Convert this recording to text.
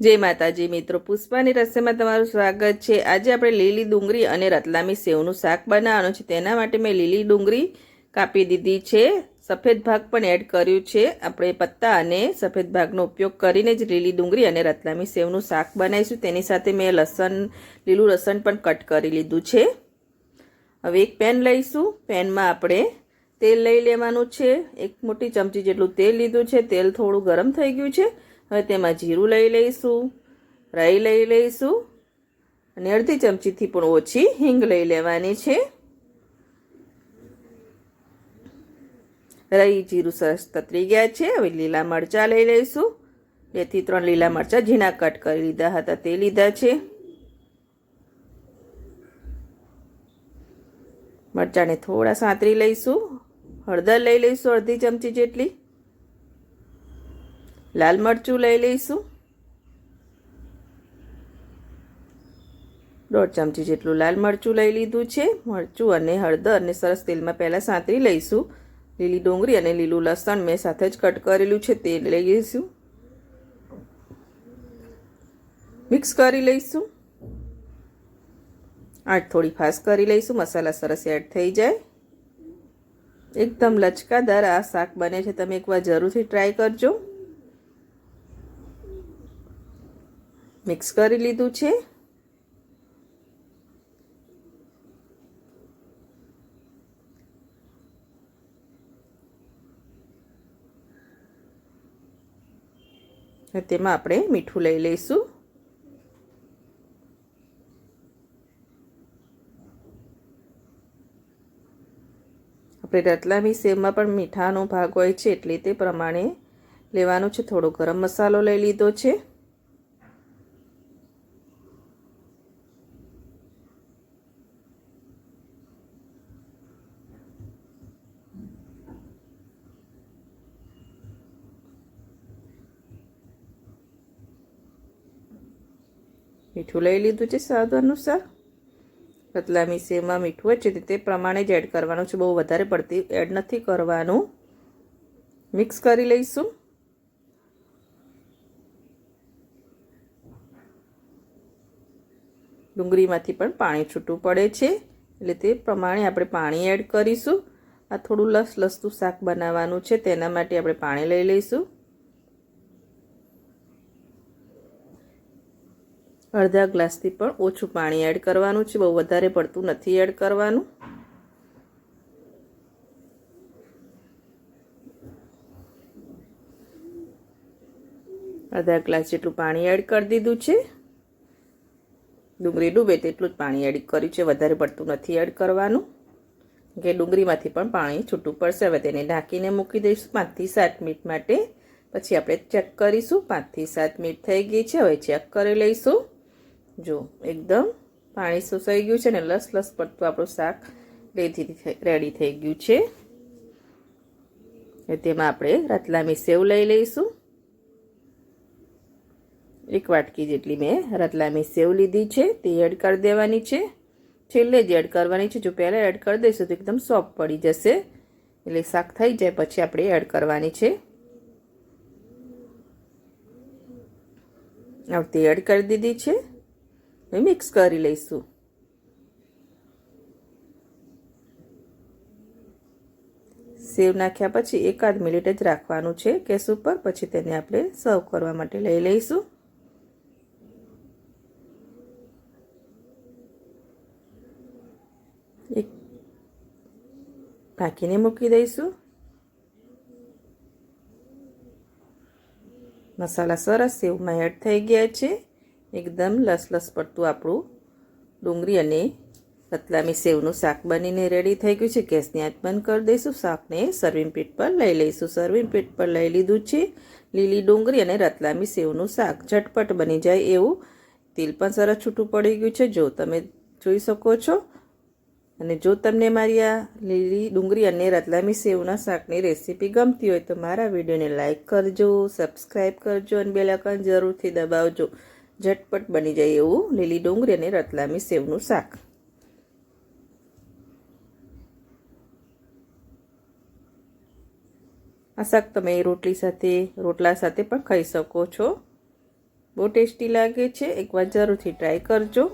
જય માતાજી મિત્રો, પુષ્પાની રસોઈમાં તમારું સ્વાગત છે। આજે આપણે લીલી ડુંગળી અને રતલામી સેવનું શાક બનાવવાનું છે। તેના માટે મેં લીલી ડુંગળી કાપી દીધી છે, સફેદ ભાગ પણ એડ કર્યું છે। આપણે પત્તા અને સફેદ ભાગનો ઉપયોગ કરીને જ લીલી ડુંગળી અને રતલામી સેવનું શાક બનાવીશું। તેની સાથે મેં લીલું લસણ પણ કટ કરી લીધું છે। હવે એક પેન લઈશું। પેનમાં આપણે તેલ લઈ લેવાનું છે। એક મોટી ચમચી જેટલું તેલ લીધું છે। તેલ થોડું ગરમ થઈ ગયું છે। હવે તેમાં જીરું લઈ લઈશું, રાઈ લઈ લઈશું અને અડધી ચમચીથી પણ ઓછી હિંગ લઈ લેવાની છે। રાઈ જીરું સરસ તતરી ગયા છે। હવે લીલા મરચાં લઈ લઈશું। 2 થી 3 લીલા મરચાં ઝીણા કટ કરી લીધા હતા તે લીધા છે। મરચાંને થોડા સાંતરી લઈશું। હળદર લઈ લઈશું અડધી ચમચી જેટલી। લાલ મરચું લઈ લઈશું 1.5 ચમચી જેટલું લાલ મરચું લઈ લીધું છે। મરચું અને હળદરને સરસ તેલમાં પહેલાં સાંતરી લઈશું। લીલી ડુંગળી અને લીલું લસણ મેં સાથે જ કટ કરેલું છે તે લઈ લઈશું, મિક્સ કરી લઈશું। આટ થોડી ફાસ્ટ કરી લઈશું, મસાલા સરસ એડ થઈ જાય। એકદમ લચકાદાર આ શાક બને છે, તમે એકવાર જરૂરથી ટ્રાય કરજો। મિક્સ કરી લીધું છે। તેમાં આપણે મીઠું લઈ લઈશું। આપણે રતલામી સેવમાં પણ મીઠાનો ભાગ હોય છે એટલે તે પ્રમાણે લેવાનું છે। થોડો ગરમ મસાલો લઈ લીધો છે। મીઠું લઈ લીધું છે સ્વાદ અનુસાર। રતલામી સેવમાં મીઠું હોય છે તે પ્રમાણે જ એડ કરવાનું છે, બહુ વધારે પડતી એડ નથી કરવાનું। મિક્સ કરી લઈશું। ડુંગળીમાંથી પણ પાણી છૂટું પડે છે એટલે તે પ્રમાણે આપણે પાણી એડ કરીશું। આ થોડું લસલસતું શાક બનાવવાનું છે, તેના માટે આપણે પાણી લઈ લઈશું। અડધા ગ્લાસથી પણ ઓછું પાણી એડ કરવાનું છે, બહુ વધારે પડતું નથી એડ કરવાનું। અડધા ગ્લાસ જેટલું પાણી એડ કરી દીધું છે। ડુંગળી ડૂબે તેટલું જ પાણી એડ કર્યું છે, વધારે પડતું નથી એડ કરવાનું કે ડુંગળીમાંથી પણ પાણી છૂટું પડશે। હવે તેને ઢાંકીને મૂકી દઈશું 5 થી 7 મિનિટ માટે, પછી આપણે ચેક કરીશું। 5 થી 7 મિનિટ થઈ ગઈ છે, હવે ચેક કરી લઈશું। જો એકદમ પાણી સુસાઈ ગયું છે ને લસ પડતું આપણું શાક રેડી થઈ ગયું છે। તેમાં આપણે રતલામી સેવ લઈ લઈશું। 1 વાટકી જેટલી મેં રતલામી સેવ લીધી છે તે એડ કરી દેવાની છે। છેલ્લે જ એડ કરવાની છે, જો પહેલાં એડ કરી દઈશું તો એકદમ સોફ્ટ પડી જશે, એટલે શાક થઈ જાય પછી આપણે એડ કરવાની છે। આવતી એડ કરી દીધી છે, મિક્સ કરી લઈશું। સેવ નાખ્યા પછી 1 મિનિટ જ રાખવાનું છે ગેસ ઉપર, પછી તેને આપણે સર્વ કરવા માટે લઈ લઈશું। ઢાંકીને મૂકી દઈશું। મસાલા સરસ સેવમાં એડ થઈ ગયા છે, એકદમ લસલસ પડતું આપણું ડુંગળી અને રતલામી સેવનું શાક બનીને રેડી થઈ ગયું છે। ગેસની આંચ બંધ કરી દઈશું। શાકને સર્વિંગ પ્લેટ પર લઈ લઈશું। સર્વિંગ પ્લેટ પર લઈ લીધું છે લીલી ડુંગળી અને રતલામી સેવનું શાક, ઝટપટ બની જાય એવું। તેલ પણ સરસ છૂટું પડી ગયું છે, જો તમે જોઈ શકો છો। અને જો તમને મારી આ લીલી ડુંગળી અને રતલામી સેવના શાકની રેસીપી ગમતી હોય તો મારા વિડીયોને લાઇક કરજો, સબસ્ક્રાઈબ કરજો અને બેલ આઇકન જરૂરથી દબાવજો। ઝટપટ બની જાય એવું લીલી ડુંગળી અને રતલામી સેવનું શાક। આ શાક તમે રોટલા સાથે પણ ખાઈ શકો છો। બહુ ટેસ્ટી લાગે છે. એકવાર જરૂરથી ટ્રાય કરજો.